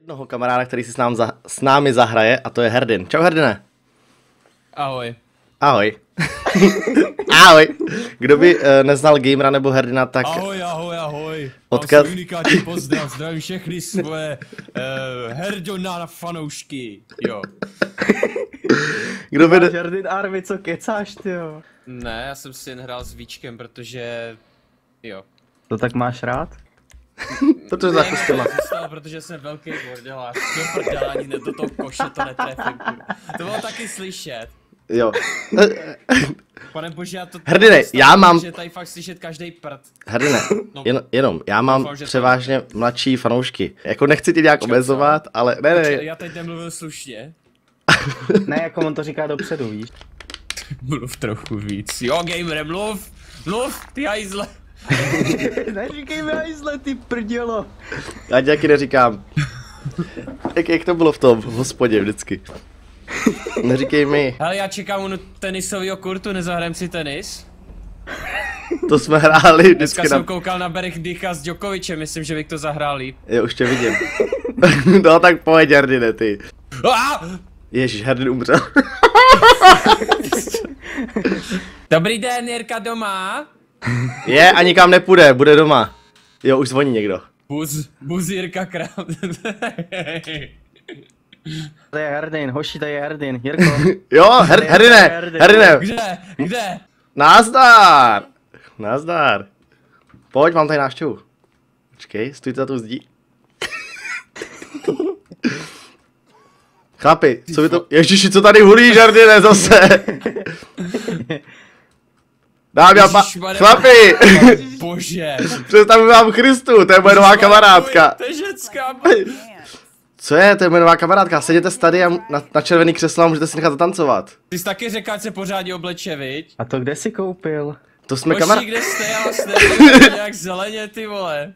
Jednoho kamaráda, který si s námi zahraje, a to je Herdin. Čau Herdine. Ahoj. Ahoj. Ahoj. Kdo by neznal gamera nebo Herdina, tak... Ahoj. Odkaz... Mám unikátní pozdrav, zdravím všechny svoje Herdona fanoušky, jo. Kdo by... Herdin Army, co kecáš, tyjo? Ne, já jsem si jen hrál s víčkem, protože... Jo. To tak máš rád? Protože za chustema. Protože jsem velký bordelář, do prdele, ani do toho koše to netrefím. To bylo taky slyšet. Jo. Pane bože, já to... Herdine, já mám... Že tady fakt slyšet každý prd. Herdine, jenom, já mám doufám, že převážně mladší fanoušky. Jako nechci tě nějak omezovat, ale ne. Já teď nemluvil slušně. Ne, jako on to říká dopředu, víš? Mluv trochu víc. Jo, gamer, mluv, ty hajzle. Neříkej mi hajzle, ty prdělo. Já ti taky neříkám. Jak to bylo v tom v hospodě vždycky. Neříkej mi. Hele, já čekám u tenisového kurtu, nezahrajeme si tenis? To jsme hráli Dneska vždycky jsem koukal na Berech Dycha s Djokovicem, myslím, že bych to zahrál líp. Jo, už tě vidím. No tak pojď, Herdine, ty. Ah! Ježíš, Herdin umřel. Dobrý den, Jirka doma? Je a nikam nepůjde, bude doma. Jo, už zvoní někdo. Buz Jirka krám. Tady je Herdin, hoši, tady je Herdin, Jirko. Jo, Herdine. Kde? Nazdar. Pojď, mám tady návštěvu. Počkej, stůjte za tou zdí. Chlapi, co by to... Ježiši, co tady hulíš, Herdine, zase? Dámy a chlapi! Bože. Představuji vám Christu, to je moje nová kamarádka. To je ženská. Co je, to je moje nová kamarádka, seděte tady a na červený křeslo a můžete si nechat zatancovat. Ty jsi taky řekl, ať se pořádně obleče, viď? A to kde jsi koupil? To jsme Hoši, kde jste, já vás nějak zeleně, ty vole.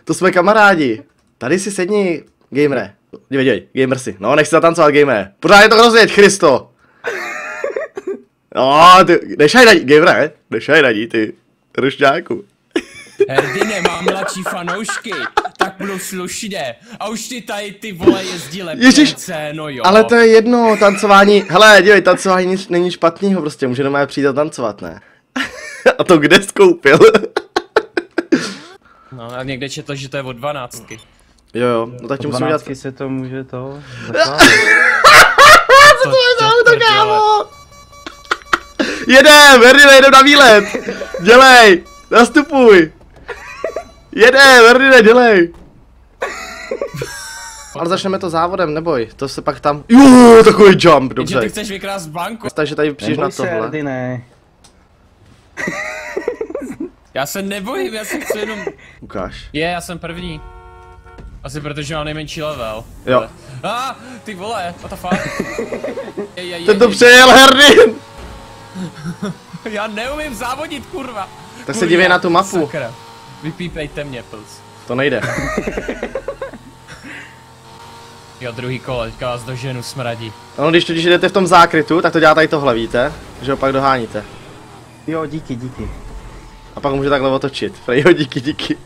To jsme kamarádi. Tady si sedni, gamere. Dívej, gamer si. No, nech si zatancovat, gamere. Pořádně to rozjeď, Christo. No, ty, nešaj na ní, gamere, nešaj na ní, ty. Rušňáku. Herdine, mám mladší fanoušky, tak budu slušně. A už ty tady ty vole jezdí lepěnce, no jo. Ale to je jedno, tancování, hele, dívej, tancování není špatnýho, prostě může doma přijít a tancovat, ne? A to kde jsi koupil? No a někde četl, že to je od 12. Jo, no tak ti musím udělat... se to může to... Co to je za auto, kámo? Herdine, jdem na výlet. Dělej, nastupuj. Herdine, dělej. Ale začneme to závodem, neboj, to se pak tam... Jo, takový jump, dobře. Jenže ty chceš vykrást banku. Takže tady přijdeš na tohle. Herdine. Já se nebojím, já se chci jenom... Ukáž. Já jsem první. Asi protože mám nejmenší level. Jo. Ty vole, what the fuck. Ten to přejel, Herdin. Já neumím závodit, kurva. Tak se dívej na tu mapu. Sakra. Vypípejte mě, pils. To nejde. Jo, druhý kolo, teďka vás doženu, smradí. No, když jdete v tom zákrytu, tak to dělá tady tohle, víte? Že ho pak doháníte. Jo, díky. A pak může takhle otočit. Jo, díky.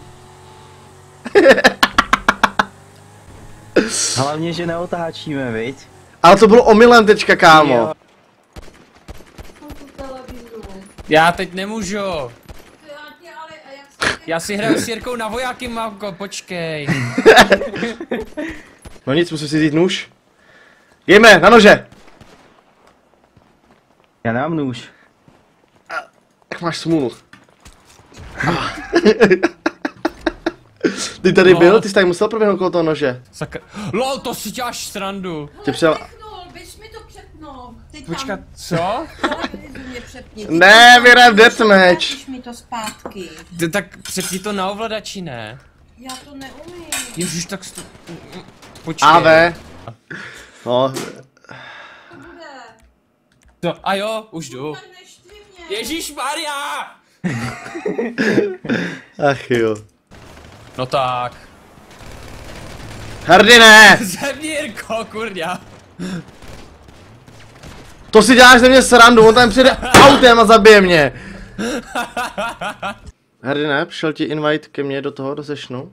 Hlavně, že neotáčíme, viď? Ale to bylo omylem teďka, kámo. Jo. Já teď nemůžu. Já si hraju s Jirkou na vojáky, mamko, počkej. No nic, musím si vzít nůž. Jejme, na nože. Já nemám nůž. Jak máš smůlu. Ty tady byl? Ty jsi tady musel proběhnout kolem toho nože. Sakra. LOL, to si děláš srandu. Tě přijel... Běž mi to přepnout. Počkat, co? Ne, vyhrám deathmatch. Běž mi to zpátky. Tak přepni to na ovladači, ne? Já to neumím. Ježiš, tak počkej. AV. No. To bude. To, a jo, už jdu. Tak neštvi mě. Ježíš Maria! Ach jo. No tak. Herdine! Zemní Jirko, kurňa. To si děláš ze mě srandu, on tam přijde autem a zabije mě. Herdine, přišel ti invite ke mně do toho, do sessionu?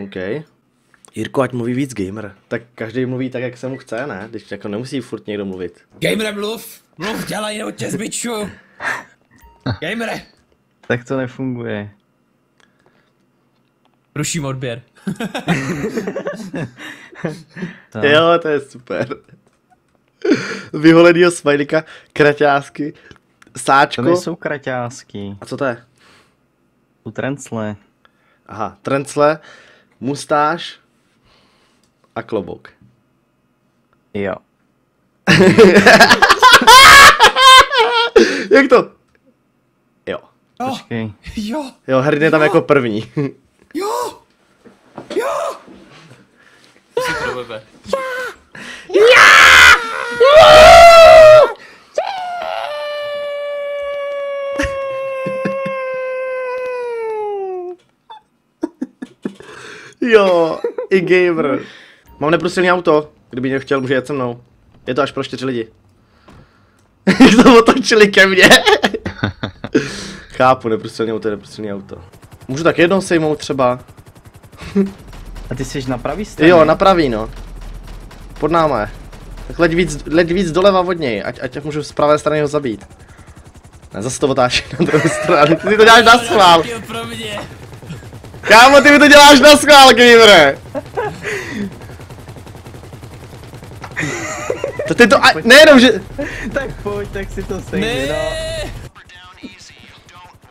OK. Jirko, ať mluví víc gamer. Tak každý mluví tak, jak se mu chce, ne? Když jako nemusí furt někdo mluvit. Gamere, mluv, dělej od z biču. Gamere. Tak to nefunguje. Ruším odběr. Jo, to je super. Vyholenýho smajlíka, kraťásky, To sáčko. nejsou kraťásky. A co to je? Tu trencle. Aha, trencle, mustáž a klobouk. Jo. Jak to? Jo. Počkej. Jo, Jo, Herrin je tam jako první. jo, jo. Si pro webe. Jo, i gamer. Mám neprůstřelný auto, kdyby někdo chtěl, může jet se mnou. Je to až pro 4 lidi. Jak to otočili ke mně. Chápu, neprůstřelný auto je neprůstřelný auto. Můžu tak jednou sejmout třeba. A ty jsi na pravý straně? Jo, na pravý no. Pod náma je. Tak leď víc doleva od něj, ať můžu z pravé strany ho zabít. Ne, zase to otáčí na druhou stranu, ty to děláš na schvál. Pro mě. Kámo, ty mi to děláš na schvál, gamere. To ty to, nejenom že... Tak pojď, tak si to stejně, Ne. no.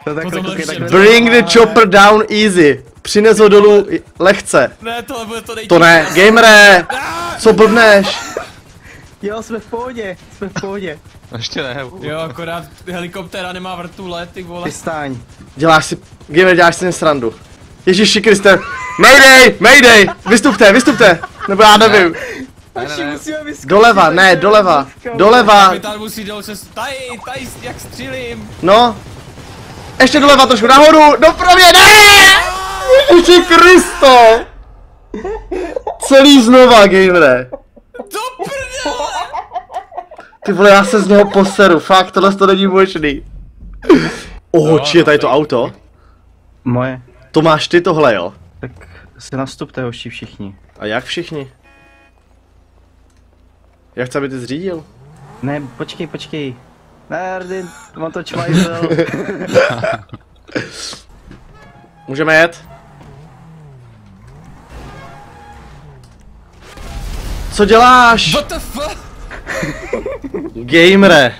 To tak Potom taky lepší. tak Bring the chopper down easy. Přines ho dolů lehce. Ne, tohle bude to nejtěžší. To ne, gamere. Co blbneš? Jo, jsme v pohodě, jsme v pohodě. Ještě ne. Jo, akorát helikoptéra nemá vrtule, ty vole. Ty stáň. Děláš si, gamer, děláš si srandu. Ježiši Kriste. Mayday, vystupte, nebo já nevím. Naši musíme vyskočit. Doleva, ne, doleva. Kapitán musí dolů se... Tady, jak střílím. No. Ještě doleva trošku, nahoru, pro mě, ne! Ježiši Kristo. Celý znova, gamere. Do prdele! Ty vole, já se z něho poseru, fakt, tohle to není možný. Či je tady to auto? Moje. To máš ty tohle, jo? Tak se nastupte, hoši, všichni. A jak všichni? Jak chci, aby ty zřídil? Ne, počkej. Ne, Hardin, mám to čmajzel. Můžeme jet? Co děláš? What the fuck? Gamere.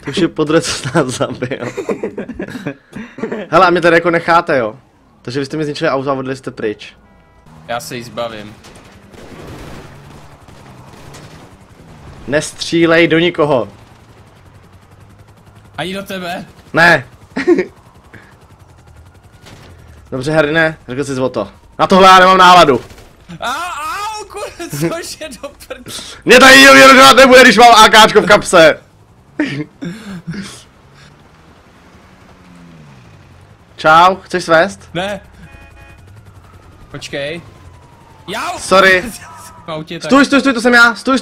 To už je podruhé, co nás zabil. Hele, a mě tady jako necháte, jo? Takže vy jste mi zničili auto a odjeli jste pryč. Já se jí zbavím. Nestřílej do nikoho. Ani do tebe? Ne. Dobře, Herine, řekl jsi zvoto. Na tohle já nemám náladu. Au, kurva, cože do prd... Mě tady nikdo věřovat nebude, když mám AKčko v kapse. Čau, chceš svést? Ne. Počkej. Jau! Sorry. V autě tak. Stůj, to jsem já. Stůj.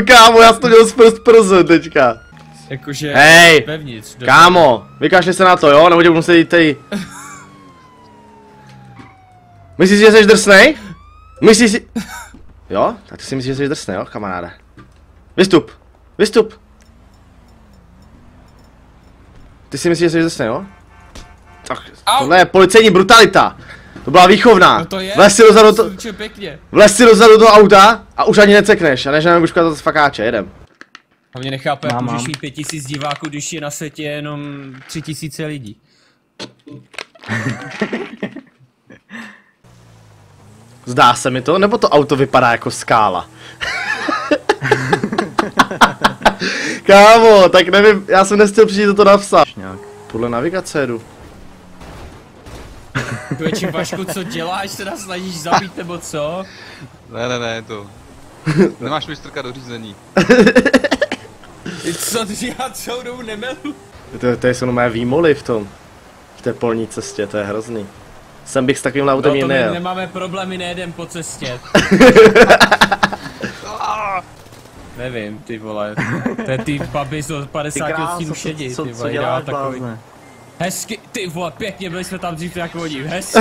Kámo, já jsem to měl z prst teďka. Jakože... Hej, Vevnitř. do- kámo, vykašli se na to, jo? Nebo tě budu muset jít tady. Myslíš si, že jsi drsnej? Myslíš si... Jo? Tak ty si myslíš, že jsi drsnej, jo, kamaráde? Vystup. Ty si myslíš, že jsi drsnej, jo? Tak, tohle je policejní brutalita. To byla výchovná. No to je. Pěkně. Vlez si dozadu do auta a už ani necekneš. A než nám budu z fakáče, jedem. Hlavně nechápu, jak Mám. můžeš mít 5000 diváků, když je na světě jenom 3000 lidí. Zdá se mi to, nebo to auto vypadá jako skála? Kámo, tak nevím, já jsem nestihl přijít toto napsat. Nějak. Podle navigace jedu. Větší Vašku, co děláš, se nás snažíš zabít nebo co? Ne, to. Nemáš mistrka do řízení. Co ty, já celou dobu nemelu? To jsou mé výmoly v té polní cestě, to je hrozný. Sem bych s takovým autem No nikdy to my nejel. nemáme problémy, nejedem po cestě. Nevím, ty vole. To je ty babi z 50 odstínů šedí, co ty vole, děláš, takový. blázne? Hezky, ty vole, pěkně, byli jsme tam dřív jako oni, hezky.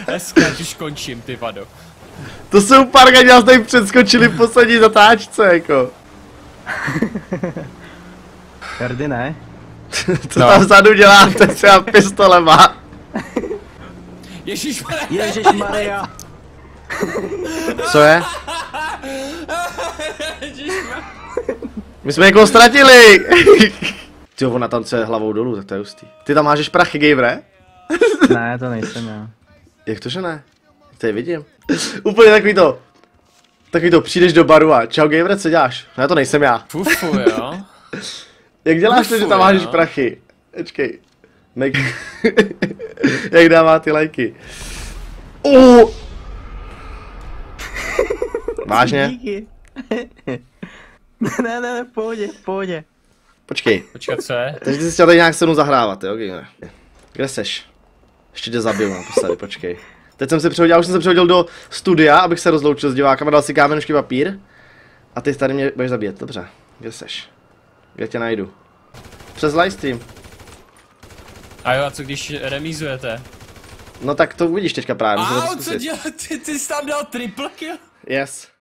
Hezky, ať už končím, ty vado. To jsou pár, když nás tady předskočili v poslední zatáčce, jako. Jardy ne? Co tam vzadu děláte, třeba pistolema? Ježišmarja. Ježišmarja. Co je? My jsme někoho ztratili! Ty ona tancuje hlavou dolů, tak to je hustý. Ty tam máš prachy, Gabre? Ne, to nejsem já. Jak to, že ne? To je vidím. Úplně takový to, přijdeš do baru a čau Gabre, co děláš? Ne, to nejsem já. Fufu, jo. Jak děláš to, že tam Fuj, máš no. prachy? Počkej. Jak dává ty lajky? Vážně? Díky. ne, v pohodě. Počkej. Počkat, co je? Takže ty jsi chtěl tady nějak se mnou zahrávat, jo, Gamer? Kde seš? Ještě tě zabiju naposledy, počkej. Teď jsem se přehodil, já už jsem se přehodil do studia, abych se rozloučil s divákama, dal si kámenušky papír. A ty tady mě budeš zabíjet, dobře. Kde seš? Kde tě najdu? Přes livestream. A jo, a co když remízujete? No tak to uvidíš teďka právě, musím to Au, co zkusit. dělá, ty jsi tam dal triple kill? Yes.